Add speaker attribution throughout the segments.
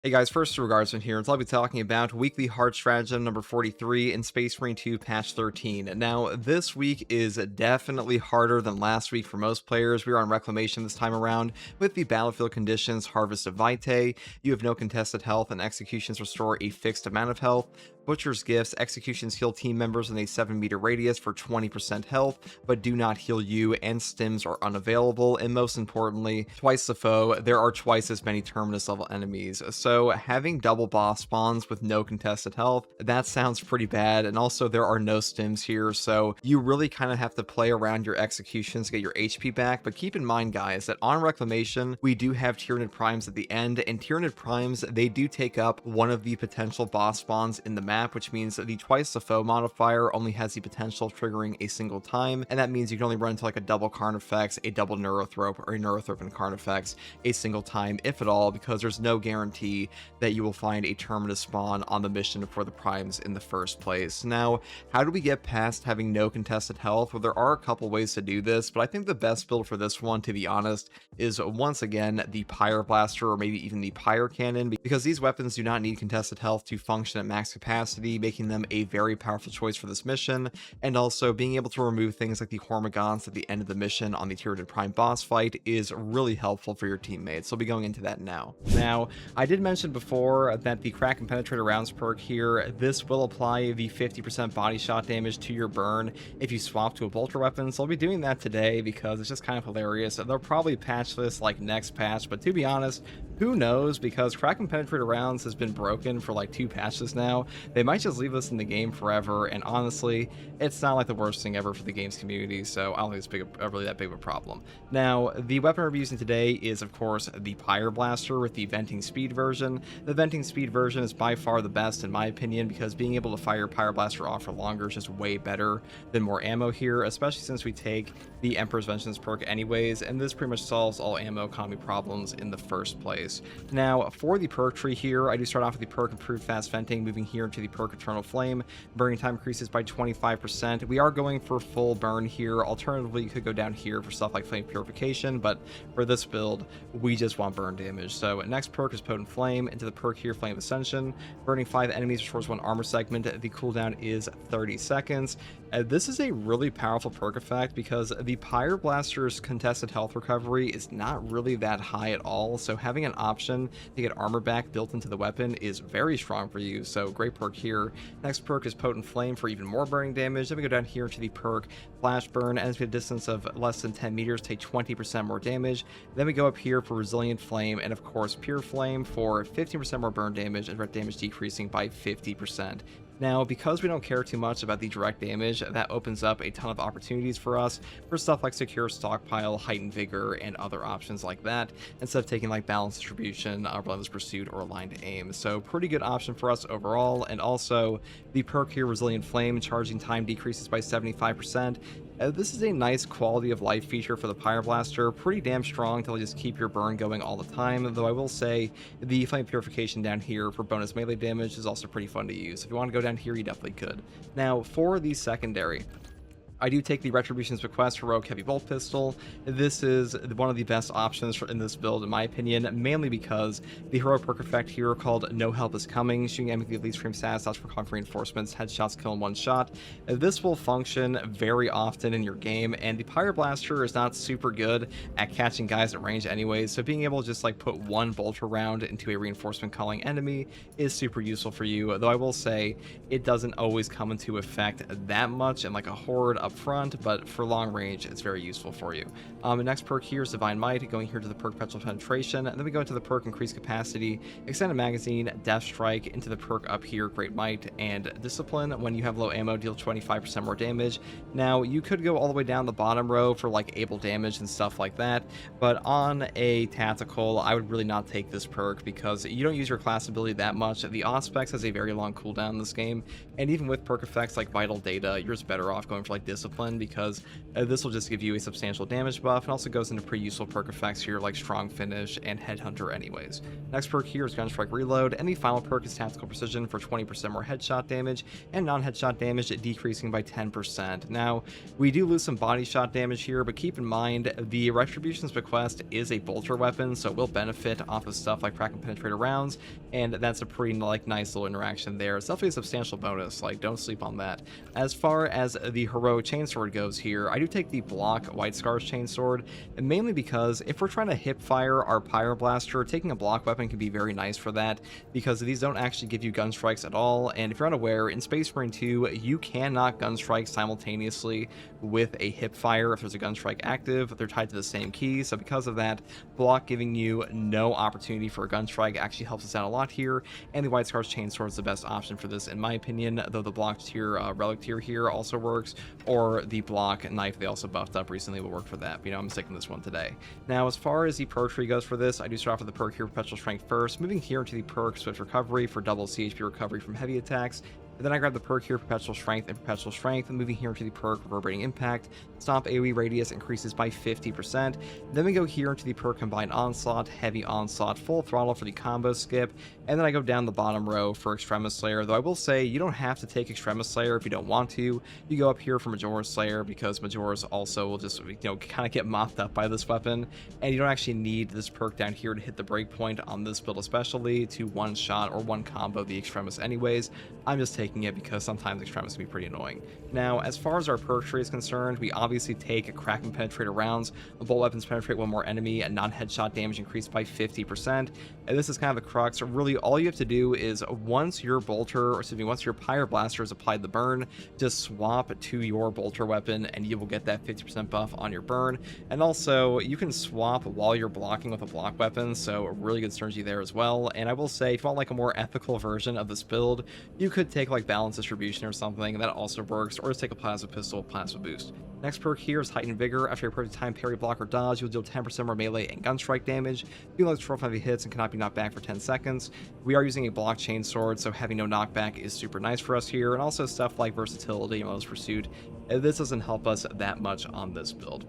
Speaker 1: Hey guys, first regards in here, I'll be talking about Weekly Hard Stratagem number 43 in Space Marine 2 patch 13. Now, this week is definitely harder than last week for most players. We are on Reclamation this time around with the battlefield conditions Harvest of Vitae. You have no contested health, and executions restore a fixed amount of health. Butcher's Gifts, executions heal team members in a 7-meter radius for 20% health, but do not heal you, and stims are unavailable. And most importantly, twice the foe, there are twice as many Terminus level enemies. So having double boss spawns with no contested health, that sounds pretty bad. And also there are no stims here, so you really kind of have to play around your executions to get your HP back. But keep in mind, guys, that on Reclamation, we do have Tyranid Primes at the end, and Tyranid Primes, they do take up one of the potential boss spawns in the map, which means that the twice the foe modifier only has the potential of triggering a single time, and that means you can only run into like a double Carnifex, a double Neurothrope, or a Neurothrope and Carnifex a single time, if at all, because there's no guarantee that you will find a Terminus spawn on the mission for the Primes in the first place. Now, how do we get past having no contested health? Well, there are a couple ways to do this, but I think the best build for this one, to be honest, is once again the Pyreblaster, or maybe even the Pyrecannon, because these weapons do not need contested health to function at max capacity, making them a very powerful choice for this mission. And also being able to remove things like the Hormigons at the end of the mission on the Tyranid Prime boss fight is really helpful for your teammates. So I'll be going into that now. Now, I did mention before that the Crack and Penetrator rounds perk here, this will apply the 50% body shot damage to your burn if you swap to a bolter weapon. So I'll be doing that today because it's just kind of hilarious. They'll probably patch this like next patch, but to be honest, who knows, because Crack and Penetrator rounds has been broken for like 2 patches now. They might just leave this in the game forever, and honestly, it's not like the worst thing ever for the game's community, so I don't think it's really that big of a problem. Now, the weapon we're using today is, of course, the Pyreblaster with the Venting Speed version. The Venting Speed version is by far the best, in my opinion, because being able to fire Pyreblaster off for longer is just way better than more ammo here, especially since we take the Emperor's Vengeance perk anyways, and this pretty much solves all ammo economy problems in the first place. Now, for the perk tree here, I do start off with the perk Improved Fast Venting, moving here into the perk Eternal Flame. Burning time increases by 25%. We are going for full burn here. Alternatively, you could go down here for stuff like Flame Purification, but for this build, we just want burn damage. So next perk is Potent Flame. Into the perk here, Flame Ascension. Burning 5 enemies restores 1 armor segment. The cooldown is 30 seconds. This is a really powerful perk effect because the Pyreblaster's contested health recovery is not really that high at all, so having an option to get armor back built into the weapon is very strong for you, so great perk here. Next perk is Potent Flame for even more burning damage. Then we go down here to the perk Flash Burn. Enemies at a distance of less than 10 meters take 20% more damage. Then we go up here for Resilient Flame, and of course Pure Flame for 15% more burn damage and direct damage decreasing by 50%. Now, because we don't care too much about the direct damage, that opens up a ton of opportunities for us for stuff like Secure Stockpile, Heightened Vigor, and other options like that, instead of taking like Balanced Distribution, Relentless Pursuit, or Aligned Aim. So pretty good option for us overall. And also the perk here, Resilient Flame, charging time decreases by 75%. This is a nice quality of life feature for the Pyreblaster, pretty damn strong to just keep your burn going all the time, though I will say the Flame Purification down here for bonus melee damage is also pretty fun to use. If you want to go down here, you definitely could. Now, for the secondary, I do take the Retribution's Bequest Heroic Heavy Bolt Pistol. This is one of the best options in this build, in my opinion, mainly because the heroic perk effect here called No Help Is Coming, shooting enemy with elite frame stats, for conquer reinforcements, headshots kill in 1 shot. This will function very often in your game, and the Pyreblaster is not super good at catching guys at range anyways, so being able to just like put 1 bolter round into a reinforcement calling enemy is super useful for you, though I will say it doesn't always come into effect that much in like a horde up front, but for long range it's very useful for you. The next perk here is Divine Might, going here to the perk Perpetual Penetration, and then we go into the perk Increased Capacity, Extended Magazine, Death Strike, into the perk up here Great Might, and Discipline. When you have low ammo, deal 25% more damage. Now, you could go all the way down the bottom row for like able damage and stuff like that, but on a tactical, I would really not take this perk because you don't use your class ability that much. The Auspex has a very long cooldown in this game, and even with perk effects like Vital Data, you're just better off going for like Discipline, because this will just give you a substantial damage buff, and also goes into pretty useful perk effects here like Strong Finish and Headhunter anyways. Next perk here is Gunstrike Reload, and the final perk is Tactical Precision for 20% more headshot damage, and non-headshot damage decreasing by 10%. Now, we do lose some body shot damage here, but keep in mind, the Retribution's Bequest is a bolter weapon, so it will benefit off of stuff like crack and penetrator rounds, and that's a pretty nice little interaction there. It's definitely a substantial bonus, like don't sleep on that. As far as the heroic chainsword goes here, I do take the block White Scars chainsword, and mainly because if we're trying to hip fire our Pyreblaster, taking a block weapon can be very nice for that, because these don't actually give you gun strikes at all. And if you're unaware, in Space Marine 2 you cannot gun strike simultaneously with a hip fire. If there's a gun strike active, they're tied to the same key, so because of that, block giving you no opportunity for a gun strike actually helps us out a lot here, and the White Scars chainsword is the best option for this in my opinion, though the block tier relic tier here also works, or the block knife they also buffed up recently will work for that, but, I'm sticking this one today. Now, as far as the perk tree goes for this, I do start off with the perk here, Perpetual Strength first, moving here to the perk Swift Recovery for double CHP recovery from heavy attacks. And then I grab the perk here, Perpetual Strength and Perpetual Strength, and moving here to the perk Reverberating Impact. Stomp AoE radius increases by 50%. Then we go here into the perk Combined Onslaught, Heavy Onslaught, Full Throttle for the combo skip. And then I go down the bottom row for Extremis Slayer, though I will say you don't have to take Extremis Slayer if you don't want to. You go up here for Majora's Slayer, because Majora's also will just, kind of get mopped up by this weapon. And you don't actually need this perk down here to hit the breakpoint on this build, especially to one-shot or one-combo the Extremis anyways. I'm just taking it because sometimes Extremis can be pretty annoying. Now, as far as our perk tree is concerned, we obviously take Crack and Penetrator rounds. Bolt weapons penetrate one more enemy, and non-headshot damage increased by 50%. And this is kind of the crux. Really, all you have to do is once your once your Pyreblaster has applied the burn, just swap to your bolter weapon, and you will get that 50% buff on your burn. And also, you can swap while you're blocking with a block weapon, so a really good synergy there as well. And I will say, if you want like a more ethical version of this build, you could take like Balance Distribution or something, and that also works, or just take a Plasma Pistol, Plasma Boost. Next perk here is Heightened Vigor. After your perfect time parry, block, or dodge, you'll deal 10% more melee and gun strike damage. You like 12 heavy hits and cannot be knocked back for 10 seconds. We are using a block chain sword, so having no knockback is super nice for us here, and also stuff like versatility and Most Pursuit. This doesn't help us that much on this build.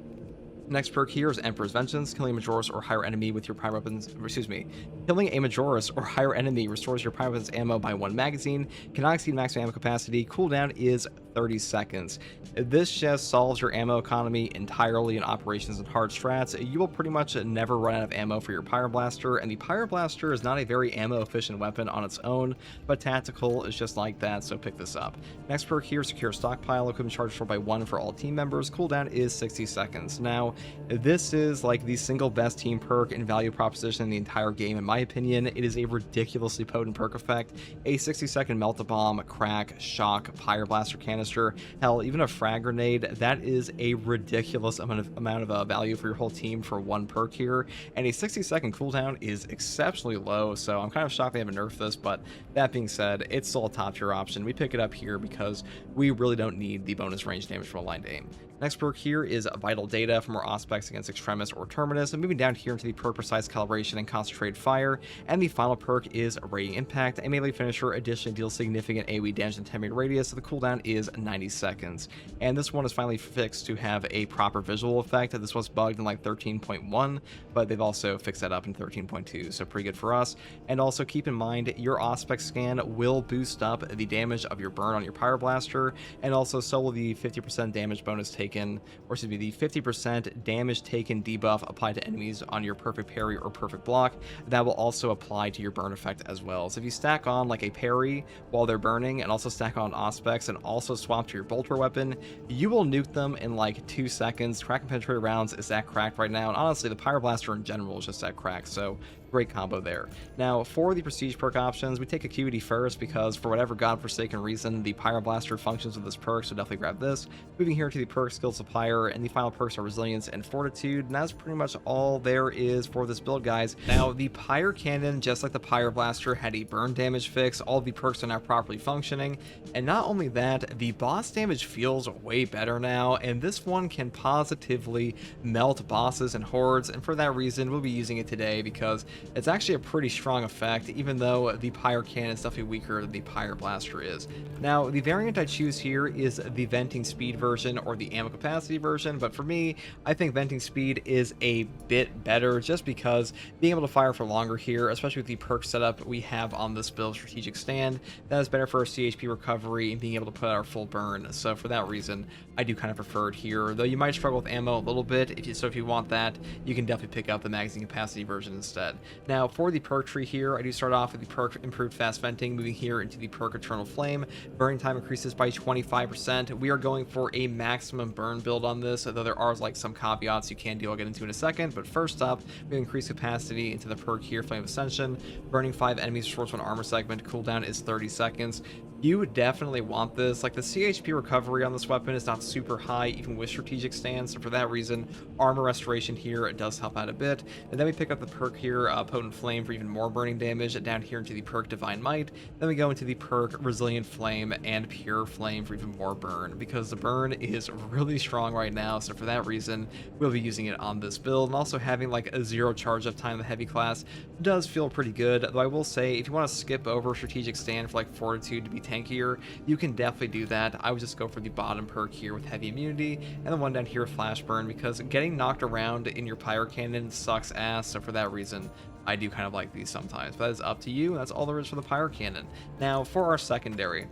Speaker 1: Next perk here is Emperor's Vengeance. Killing a Majoris or higher enemy with your prime weapons, killing a Majoris or higher enemy restores your prime weapons ammo by 1 magazine, cannot exceed maximum ammo capacity, cooldown is 30 seconds. This just solves your ammo economy entirely in operations and hard strats. You will pretty much never run out of ammo for your Pyreblaster, and the Pyreblaster is not a very ammo efficient weapon on its own, but tactical is just like that, so pick this up. Next perk here, Secure Stockpile. Equipment charge for by 1 for all team members. Cooldown is 60 seconds. Now, this is like the single best team perk and value proposition in the entire game in my opinion. It is a ridiculously potent perk effect. A 60-second Melt-A-Bomb, Crack, Shock, Pyreblaster canister, hell, even a frag grenade. That is a ridiculous amount of value for your whole team for one perk here, and a 60-second cooldown is exceptionally low, so I'm kind of shocked they haven't nerfed this, but that being said, it's still a top tier option. We pick it up here because we really don't need the bonus range damage from aligned aim. Next perk here is Vital Data for more Auspex against Extremis or Terminus, and moving down here into the perk Precise Calibration and Concentrated Fire, and the final perk is Radiant Impact. A melee finisher additionally deals significant AoE damage in 10-meter radius, so the cooldown is 90 seconds. And this one is finally fixed to have a proper visual effect. This was bugged in like 13.1, but they've also fixed that up in 13.2, so pretty good for us. And also keep in mind, your Auspex scan will boost up the damage of your burn on your Pyreblaster, and also so will the 50% damage bonus taken, the 50% damage taken debuff applied to enemies on your perfect parry or perfect block. That will also apply to your burn effect as well. So if you stack on like a parry while they're burning, and also stack on Auspex, and also swap to your bolter weapon, you will nuke them in like 2 seconds. Crack and Penetrator rounds is that cracked right now, and honestly the Pyreblaster in general is just that cracked, so great combo there. Now, for the prestige perk options, we take Acuity first because for whatever godforsaken reason, the Pyreblaster functions with this perk, so definitely grab this. Moving here to the perk Skill Supplier, and the final perks are Resilience and Fortitude, and that's pretty much all there is for this build, guys. Now, the Pyrecannon, just like the Pyreblaster, had a burn damage fix. All of the perks are now properly functioning, and not only that, the boss damage feels way better now, and this one can positively melt bosses and hordes, and for that reason, we'll be using it today because it's actually a pretty strong effect, even though the Pyrecannon is definitely weaker than the Pyreblaster is. Now, the variant I choose here is the venting speed version or the ammo capacity version, but for me, I think venting speed is a bit better just because being able to fire for longer here, especially with the perk setup we have on this build, strategic stand, that is better for our CHP recovery and being able to put out our full burn. So for that reason, I do kind of prefer it here, though you might struggle with ammo a little bit. If you want that, you can definitely pick up the magazine capacity version instead. Now, for the perk tree here, I do start off with the perk improved fast venting, moving here into the perk eternal flame. Burning time increases by 25%. We are going for a maximum burn build on this, though there are like some caveats you can do, I'll get into in a second. But first up, we increase capacity into the perk here, Flame of Ascension. Burning 5 enemies restores 1 armor segment. Cooldown is 30 seconds. You would definitely want this. Like, the CHP recovery on this weapon is not super high, even with strategic stance, so for that reason, armor restoration here does help out a bit. And then we pick up the perk here, Potent Flame, for even more burning damage, down here into the perk Divine Might. Then we go into the perk Resilient Flame and Pure Flame for even more burn, because the burn is really strong right now, so for that reason, we'll be using it on this build. And also having like a 0 charge up time in the heavy class does feel pretty good, though I will say, if you want to skip over strategic stand for like Fortitude to be tankier, you can definitely do that. I would just go for the bottom perk here with heavy immunity, and the one down here with flash burn, because getting knocked around in your Pyrecannon sucks ass, so for that reason, I do kind of like these sometimes. But that is up to you, and that's all there is for the Pyrecannon. Now, for our secondary,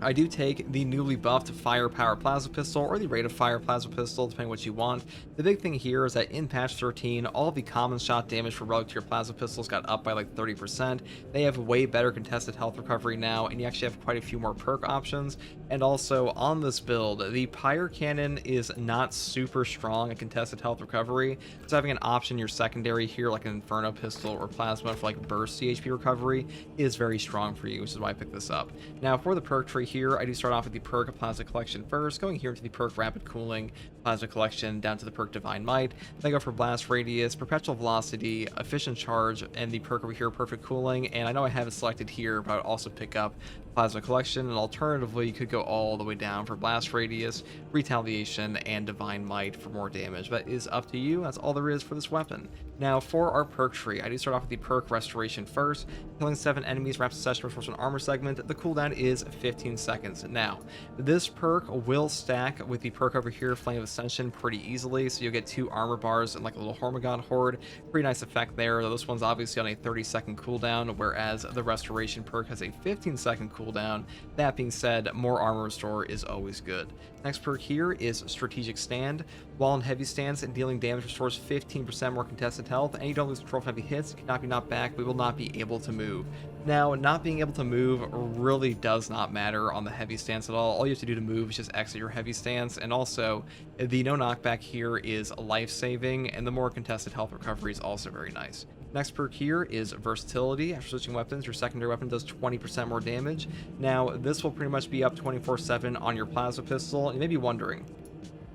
Speaker 1: I do take the newly buffed Firepower Plasma Pistol or the Rate of Fire Plasma Pistol, depending what you want. The big thing here is that in patch 13, all of the common shot damage for Relic Tier Plasma Pistols got up by like 30%. They have way better contested health recovery now, and you actually have quite a few more perk options. And also, on this build, the Pyrecannon is not super strong at contested health recovery, so having an option in your secondary here, like an Inferno Pistol or Plasma for like burst CHP recovery, is very strong for you, which is why I picked this up. Now, for the perk tree here, I do start off with the perk Plasma Collection first, going here into the perk Rapid Cooling, Plasma Collection, down to the perk Divine Might. Then I go for Blast Radius, Perpetual Velocity, Efficient Charge, and the perk over here, Perfect Cooling. And I know I have it selected here, but I would also pick up Plasma Collection, and alternatively, you could go all the way down for Blast Radius, Retaliation, and Divine Might for more damage. But it is up to you. That's all there is for this weapon. Now, for our perk tree, I do start off with the perk Restoration first. Killing 7 enemies, Rapid Succession restores an armor segment. The cooldown is 15 seconds. Now, this perk will stack with the perk over here, Flame of Ascension, pretty easily, so you'll get 2 armor bars and like a little Hormigón horde. Pretty nice effect there, though this one's obviously on a 30-second cooldown, whereas the Restoration perk has a 15-second cooldown. That being said, more armor restore is always good. Next perk here is Strategic Stand. While in heavy stance and dealing damage restores 15% more contested health, and you don't lose control of heavy hits, you cannot be knocked back, we will not be able to move. Now, not being able to move really does not matter on the heavy stance at all. All you have to do to move is just exit your heavy stance, and also the no knockback here is life-saving, and the more contested health recovery is also very nice. Next perk here is Versatility. After switching weapons, your secondary weapon does 20% more damage. Now, this will pretty much be up 24/7 on your Plasma Pistol, and you may be wondering,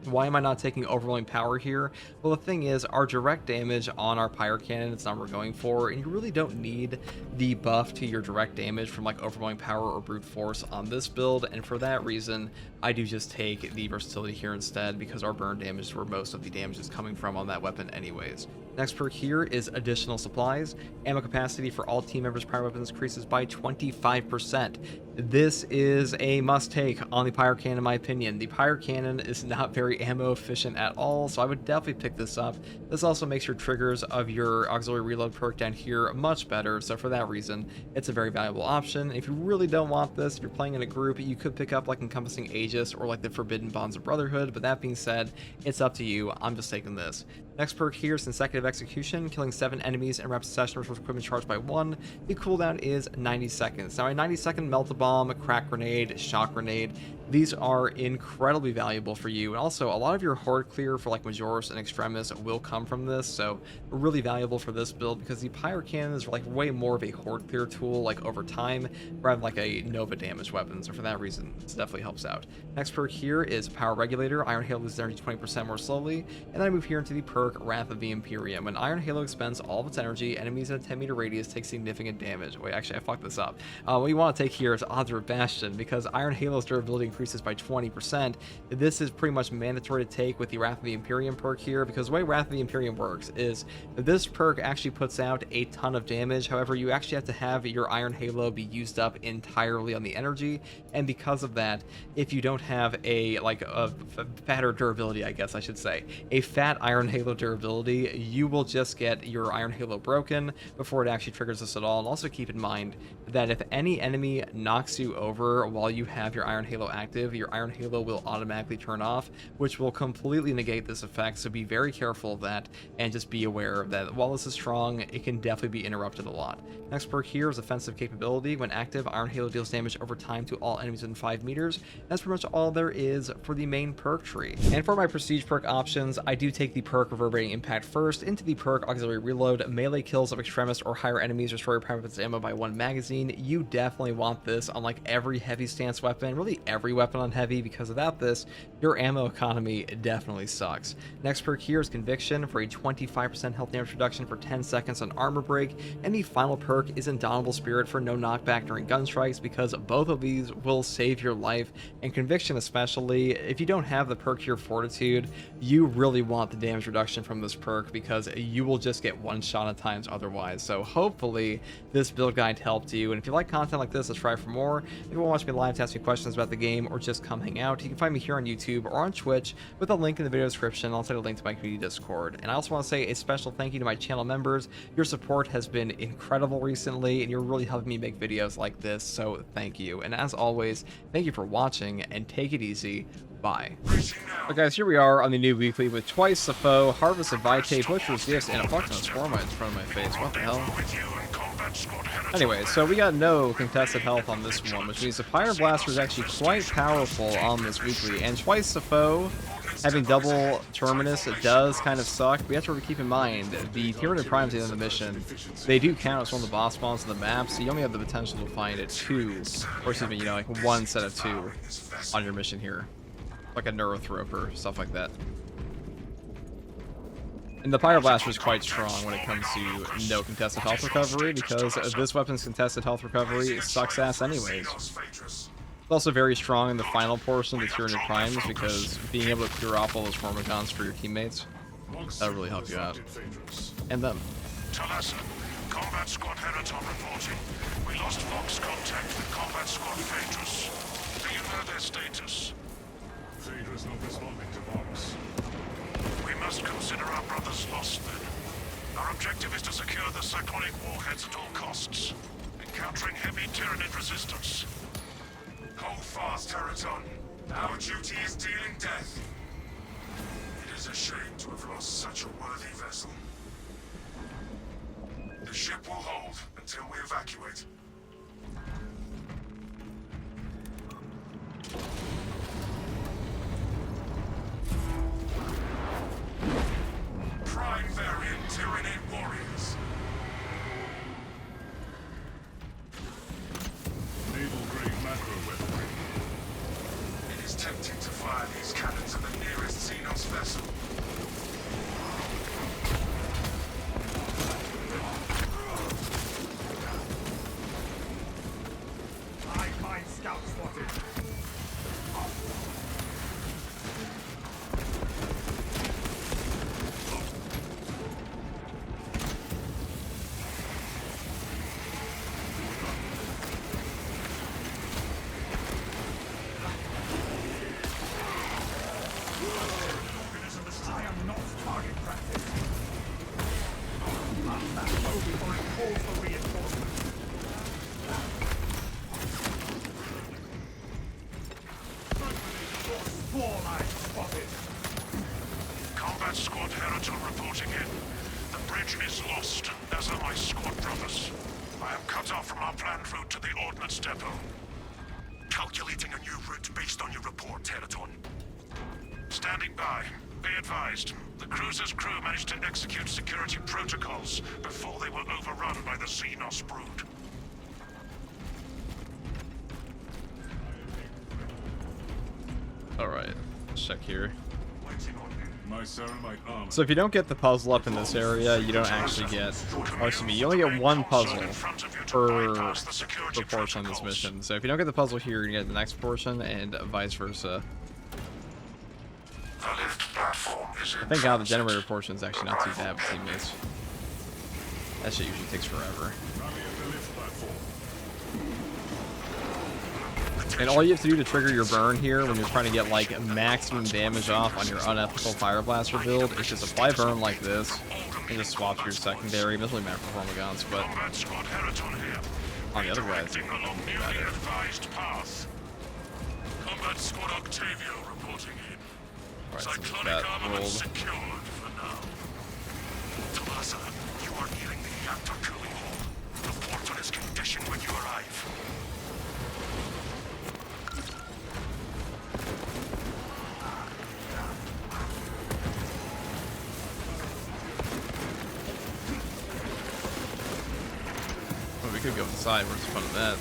Speaker 1: why am I not taking Overwhelming Power here? Well, the thing is, our direct damage on our Pyrecannon, it's not what we're going for, and you really don't need the buff to your direct damage from like Overwhelming Power or Brute Force on this build, and for that reason, I do just take the Versatility here instead, because our burn damage is where most of the damage is coming from on that weapon anyways. Next perk here is Additional Supplies. Ammo capacity for all team members' primary weapons increases by 25%. This is a must-take on the Pyrecannon, in my opinion. The Pyrecannon is not very ammo efficient at all, so I would definitely pick this up. This also makes your triggers of your Auxiliary Reload perk down here much better, so for that reason, it's a very valuable option. If you really don't want this, if you're playing in a group, you could pick up like Encompassing Aegis or like the Forbidden Bonds of Brotherhood, but that being said, it's up to you. I'm just taking this. Next perk here is Consecutive Execution. Killing 7 enemies and Rapid Succession restores equipment charged by 1. The cooldown is 90 seconds. Now, a 90-second Melt-A-Bomb, Crack Grenade, Shock Grenade, these are incredibly valuable for you, and also a lot of your horde clear for like Majoris and Extremis will come from this, so really valuable for this build, because the Pyrecannon is like way more of a horde clear tool like over time rather than like a Nova damage weapon, so for that reason this definitely helps out. Next perk here is Power Regulator. Iron Hail loses energy 20% more slowly, and then I move here into the perk Wrath of the Imperium. Imperium. When Iron Halo expends all of its energy, enemies in a 10-meter radius take significant damage. Wait, actually, I fucked this up. What you want to take here is Odds of Bastion, because Iron Halo's durability increases by 20%. This is pretty much mandatory to take with the Wrath of the Imperium perk here, because the way Wrath of the Imperium works is this perk actually puts out a ton of damage. However, you actually have to have your Iron Halo be used up entirely on the energy, and because of that, if you don't have a fatter durability, I guess I should say, a fat Iron Halo durability, you will just get your Iron Halo broken before it actually triggers this at all. And also keep in mind that if any enemy knocks you over while you have your Iron Halo active, your Iron Halo will automatically turn off, which will completely negate this effect. So be very careful of that, and just be aware that while this is strong, it can definitely be interrupted a lot. Next perk here is Offensive Capability. When active, Iron Halo deals damage over time to all enemies within 5 meters. That's pretty much all there is for the main perk tree. And for my prestige perk options, I do take the perk Reverberating Impact first. Into the perk Auxiliary Reload, melee kills of extremist or higher enemies restore your prime weapons ammo by 1 magazine. You definitely want this on like every heavy stance weapon, really every weapon on heavy, because without this, your ammo economy definitely sucks. Next perk here is Conviction for a 25% health damage reduction for 10 seconds on armor break. And the final perk is Indomitable Spirit for no knockback during gun strikes, because both of these will save your life. And Conviction especially, if you don't have the perk here Fortitude, you really want the damage reduction from this perk, because you will just get one shot at times otherwise. So hopefully this build guide helped you, and if you like content like this, subscribe for more. If you want to watch me live to ask me questions about the game, or just come hang out, you can find me here on YouTube or on Twitch with a link in the video description. I'll set a link to my community Discord. And I also want to say a special thank you to my channel members. Your support has been incredible recently, and you're really helping me make videos like this, so thank you. And as always, thank you for watching, and take it easy. Bye. So guys, here we are on the new weekly with Twice the Foe, Harvest of Vitae, Butcher's Gifts, and a fucking swarm in front of my face. What the hell? Anyway, so we got no contested health on this one, which means the Pyreblaster is actually quite powerful on this weekly. And Twice the Foe, having double Terminus, it does kind of suck. We have to keep in mind the Tyranid Primes at the end of the mission, they do count as one of the boss spawns on the map, so you only have the potential to find it 2, or excuse me, you know, like 1 set of 2 on your mission here. Like a Neurothroper, stuff like that. And the Pyreblaster is quite strong when it comes to no contested health recovery, because this weapon's contested health recovery sucks ass anyways. It's also very strong in the final portion of the Tyranid Primes, because being able to clear off all those Formigons for your teammates, that'll really help you out. And them.
Speaker 2: Talassa, Combat Squad Heraton reporting. We lost Vox contact with Combat Squad Phaedrus. Do you know their status?
Speaker 3: Phaedrus not responding to Vox.
Speaker 2: We must consider our brothers lost then. Our objective is to secure the cyclonic warheads at all costs, encountering heavy Tyranid resistance.
Speaker 3: Hold fast, Heraton. Our duty is dealing death. It is a shame to have lost such a worthy vessel. The ship will hold until we evacuate. Prime variant Tyranid warriors. Naval-grade macro weaponry. It is tempting to fire these cannons at the nearest Xenos vessel. Hive mind scout spotted. I am not target practice. Mark that low before it calls for reinforcement. Swarm eye spotted.
Speaker 2: Combat Squad Heraton reporting in. The bridge is lost, as are my squad brothers. I am cut off from our planned route to the Ordnance Depot. Calculating a new route based on your report, Heraton. Standing by. Be advised, the cruiser's crew managed to execute security protocols before they were overrun by the Xenos brood.
Speaker 1: Alright, let's check here.
Speaker 3: Waiting on you. My ceramite armor.
Speaker 1: So if you don't get the puzzle up in this area, you don't actually get, or excuse me, you only get one puzzle per portion of this mission. So if you don't get the puzzle here, you get the next portion, and vice versa. Thank God the generator portion is actually not too bad with teammates. That shit usually takes forever. And all you have to do to trigger your burn here when you're trying to get like maximum damage off on your unethical Pyreblaster build is just apply burn like this and just swap to your secondary. It doesn't really matter for Hormagaunts, but on the other guys, it doesn't really matter.
Speaker 2: Combat Squad Octavio reporting in.
Speaker 1: Alright, so
Speaker 2: Cyclonic
Speaker 1: that
Speaker 2: armament
Speaker 1: rolled.
Speaker 2: secured for now. Talasa, you are nearing the reactor cooling hole. The portal is conditioned when you arrive.
Speaker 1: Well, we could go inside. Where's the fun of that?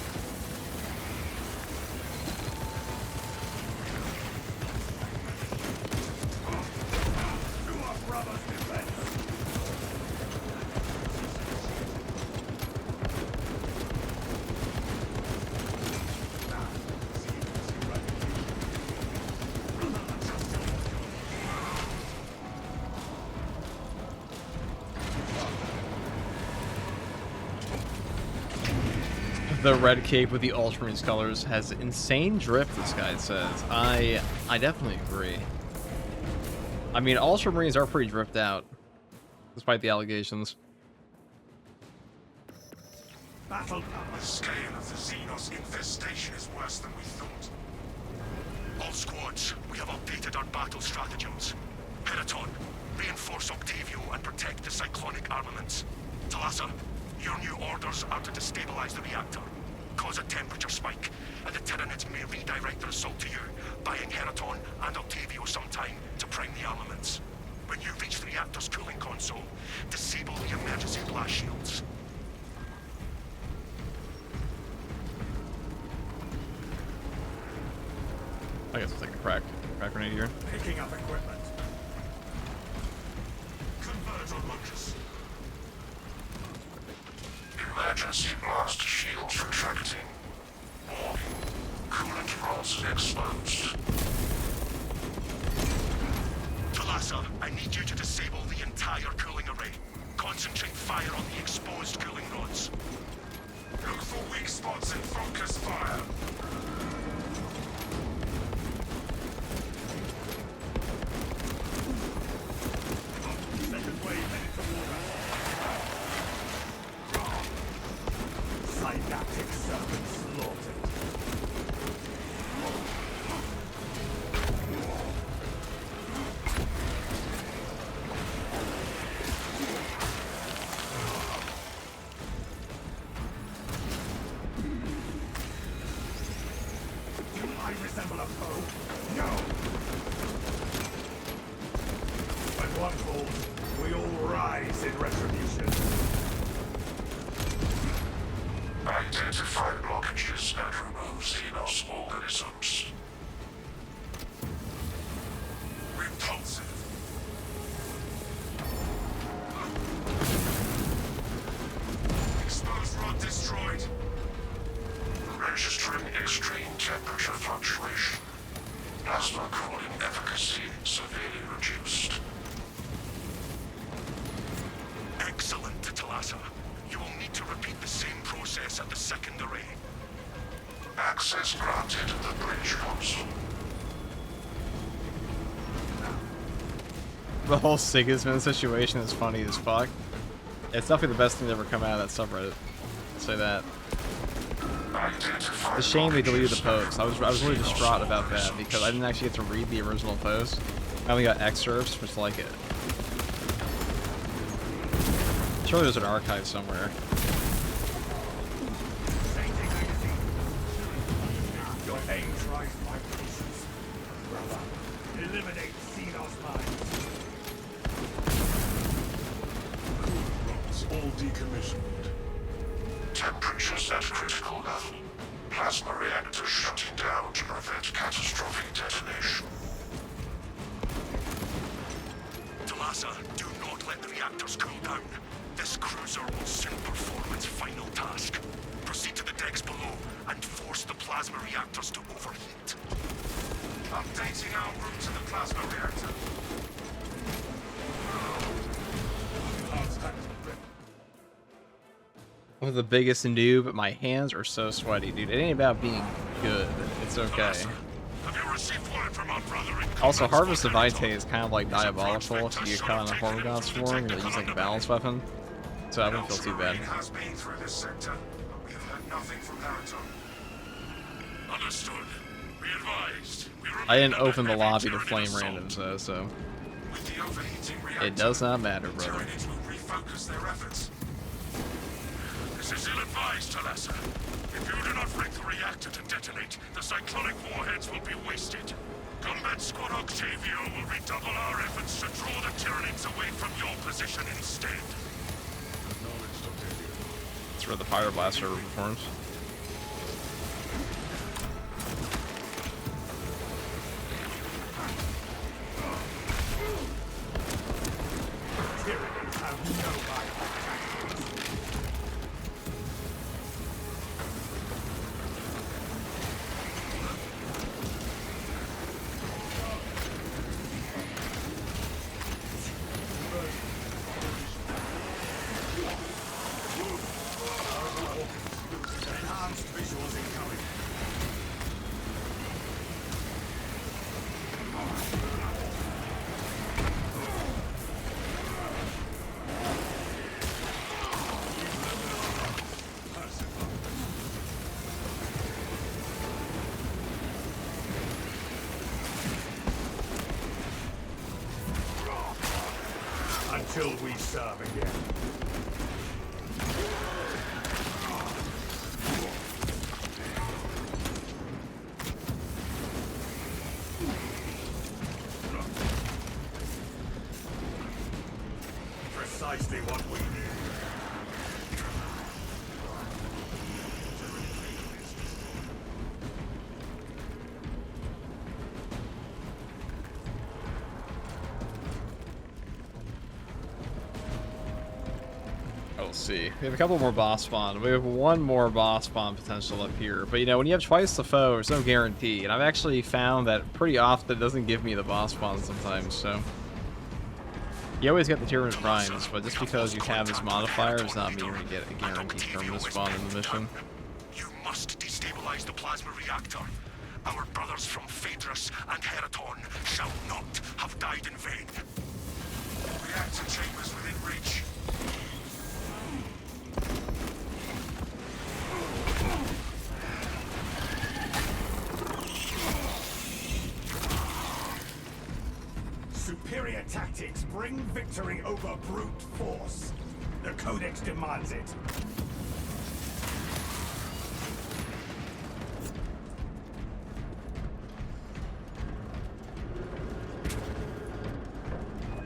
Speaker 1: The red cape with the Ultramarines colors has insane drift, this guy says. I definitely agree. I mean, Ultramarines are pretty drift out, despite the allegations.
Speaker 3: Battle. The scale of the Xenos infestation is worse than we thought.
Speaker 2: All squads, we have updated our battle stratagems. Peraton, reinforce Octavio and protect the cyclonic armaments. Talasa, your new orders are to destabilize the reactor, cause a temperature spike, and the Tyranids may redirect their assault to you, buying Heraton and Octavio some time to prime the armaments. When you reach the reactor's cooling console, disable the emergency blast shields.
Speaker 1: I guess we'll take a crack grenade here.
Speaker 3: Picking up equipment. Converge on Lucas.
Speaker 2: Emergency blast shields retracting. Warning. Coolant rods exposed. Talasa, I need you to disable the entire cooling array. Concentrate fire on the exposed cooling rods.
Speaker 3: Look for weak spots and focus fire. Second wave headed toward us. Synaptic serpent slaughtered. Do I resemble a foe? No! When one falls, we all rise in retribution.
Speaker 2: Identify blockages and remove Xenos organisms.
Speaker 3: Repulsive. Exposed rod destroyed.
Speaker 2: Registering extreme temperature fluctuation. Plasma cooling efficacy severely reduced. Excellent, Talasa. You will need to repeat the same process at the second array. Access granted the bridge console.
Speaker 1: The whole Sigismund situation is funny as fuck. It's definitely the best thing to ever come out of that subreddit. I'll say that. It's a shame they deleted the post. I was really distraught about that because I didn't actually get to read the original post. I only got excerpts, which like it. Surely there's an archive somewhere.
Speaker 3: Your aim tries my patience. Brother, eliminate Xenos minds. Rods all decommissioned.
Speaker 2: Temperatures at critical level. Plasma reactors shutting down to prevent catastrophic detonation. Talassa, do not let the reactors cool down. This cruiser will soon perform its final task. Proceed to the decks below and force the plasma reactors to overheat.
Speaker 3: Updating our route to the plasma reactor.
Speaker 1: I'm the biggest noob, but my hands are so sweaty, dude. It ain't about being good. It's okay.
Speaker 2: Have you received word from our brother in
Speaker 1: Also,
Speaker 2: Combat
Speaker 1: Harvest of
Speaker 2: Squad
Speaker 1: Vitae
Speaker 2: Territory?
Speaker 1: is kind of like diabolical if you get caught on a Hormigons swarm and use like a balance weapon. So I wouldn't feel too bad.
Speaker 3: Has been through this sector, but we have heard nothing from Paraton.
Speaker 2: Understood. Be advised.
Speaker 1: I didn't open the lobby to flame randoms though, so
Speaker 3: With the overheating reactor,
Speaker 1: it does not matter, brother.
Speaker 3: Tyranids will refocus their efforts.
Speaker 2: This is ill-advised, Talassa. If you do not break the reactor to detonate, the cyclonic warheads will be wasted. Combat Squad Octavio will redouble our efforts to draw the Tyranids away from your position instead.
Speaker 1: That's where the Pyreblaster performs.
Speaker 3: Enhanced visuals incoming. Until we serve again. Precisely what we need.
Speaker 1: We'll see. We have a couple more boss spawn. We have one more boss spawn potential up here. But you know, when you have twice the foe, there's no guarantee. And I've actually found that pretty often it doesn't give me the boss spawn sometimes, so. You always get the Tyrant Primes, but just because you have this modifier does not mean you're going to get a guaranteed permanent spawn in the mission.
Speaker 2: You must destabilize the plasma reactor. Our brothers from Phaedrus and Heraton shall not have died in vain.
Speaker 3: Reactor chambers within reach. Superior tactics bring victory over brute force. The Codex demands it.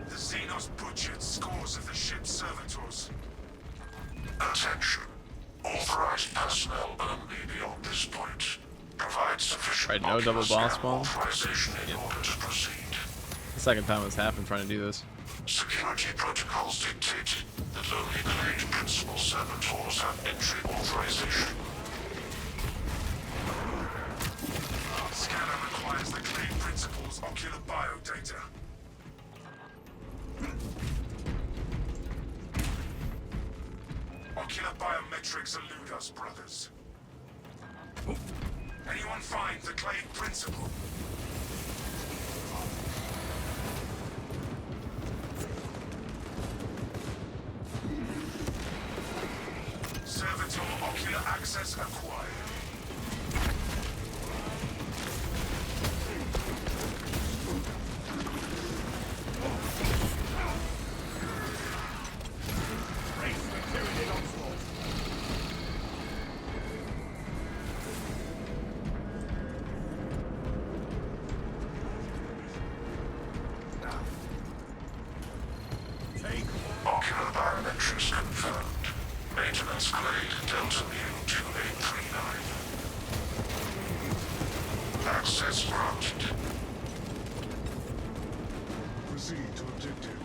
Speaker 3: The Xenos butchered scores of the ship's servitors.
Speaker 2: Attention. Authorized personnel only beyond this point. Provide sufficient
Speaker 1: Right, no double boss spawn?
Speaker 2: authorization in order to proceed.
Speaker 1: The second time it's happened trying to do this.
Speaker 2: Security protocols dictate that only claimed principal saboteurs have entry authorization.
Speaker 3: Scanner requires the claim principal's ocular biodata. Ocular biometrics elude us, brothers. Anyone find the claim principal? Servitor ocular access acquired. Race Tyranid onslaught. Take
Speaker 2: Ocular biometrics confirmed. Maintenance grade Delta Mu 2839. Access granted.
Speaker 3: proceed to objective.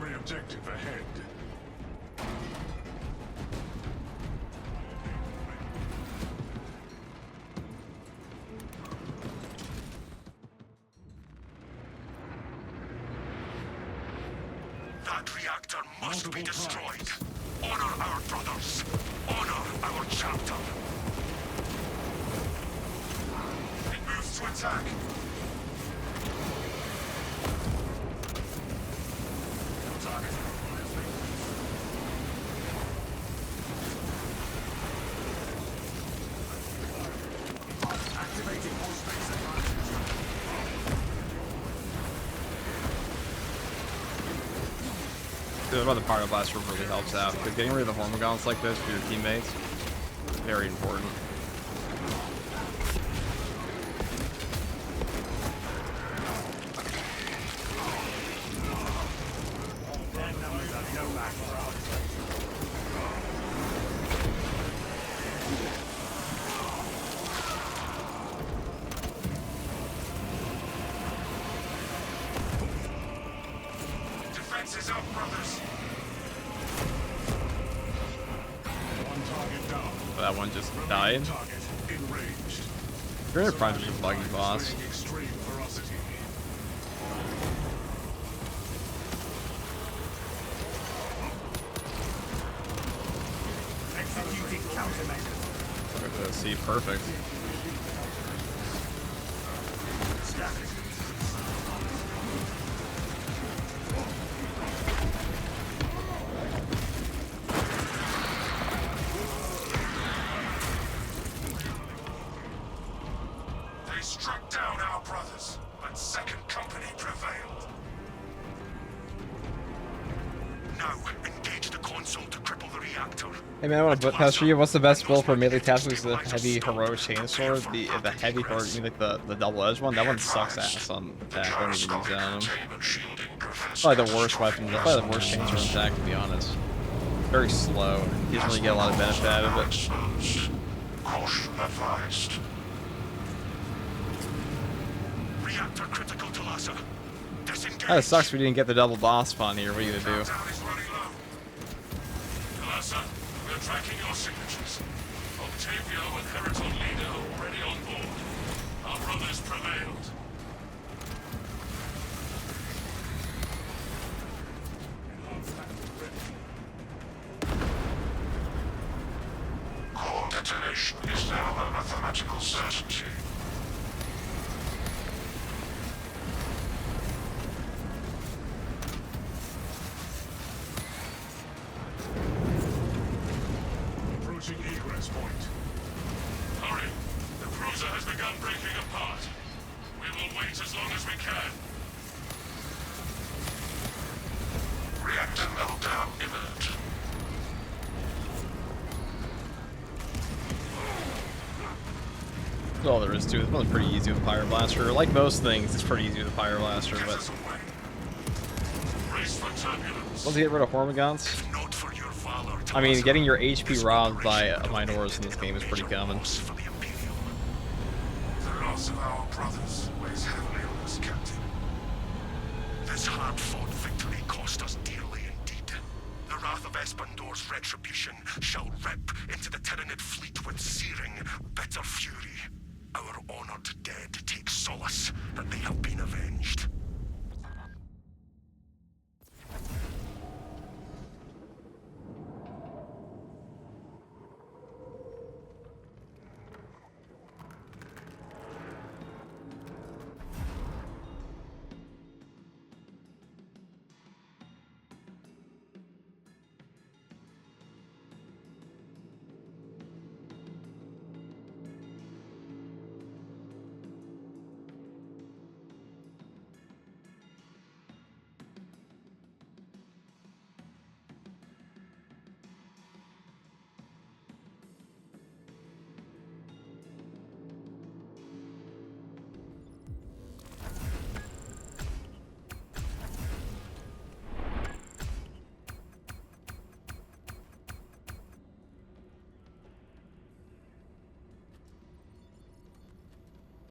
Speaker 3: primary objective ahead.
Speaker 2: That reactor must be destroyed. Honor our brothers. Honor our chapter.
Speaker 3: It moves to attack. Target. Activating all space advantage.
Speaker 1: About the Pyreblaster really helps out, because getting rid of the Hormagaunts like this for your teammates, very important.
Speaker 3: Defense is up, brothers. One target down.
Speaker 1: That one just died.
Speaker 3: Target enraged.
Speaker 1: Granted, Prime is a buggy boss.
Speaker 3: Displaying extreme ferocity. Executing countermeasures.
Speaker 1: See, perfect.
Speaker 3: Scanning. They struck down our brothers, but Second Company prevailed.
Speaker 2: Now, engage the console to cripple the reactor.
Speaker 1: Hey man, I want to butt test for you. What's the best build for melee tactics? The heavy heroic chainsword, the heavy heroic, you mean like the double-edged one? That one sucks ass on attack. I don't even use that on him. Probably the worst weapon. Probably the worst chainsword attack, to be honest. Very slow. You doesn't really get a lot of benefit out of it.
Speaker 2: Caution advised. Reactor critical to Lhasa. Disengage.
Speaker 1: Kinda sucks we didn't get the double boss spawn here. What are you gonna do?
Speaker 3: Countdown is running low.
Speaker 2: Lhasa, we're tracking your signatures. Octavio and Heraton Leader already on board. Our brothers prevailed. Core detonation is now a mathematical certainty.
Speaker 3: Approaching egress point.
Speaker 2: Hurry! The cruiser has begun breaking apart. We will wait as long as we can. Reactor meltdown imminent.
Speaker 1: That's all there is to it. This one's pretty easy with Pyreblaster. Like most things, it's pretty easy with Pyreblaster,
Speaker 2: Get
Speaker 1: but
Speaker 2: us away. Brace for turbulence.
Speaker 1: once you get rid of Hormagaunts,
Speaker 2: If not for your valor,
Speaker 1: I mean,
Speaker 2: Talazar,
Speaker 1: getting your HP
Speaker 2: this
Speaker 1: robbed by
Speaker 2: operation
Speaker 1: Minoras in this game is pretty common.
Speaker 2: loss for the Imperium.
Speaker 3: The loss of our brothers weighs heavily on us, Captain.
Speaker 2: This hard-fought victory cost us dearly indeed. The wrath of Espandor's retribution shall rip into the Tyranid fleet with searing, bitter fury. Our honored dead take solace that they have been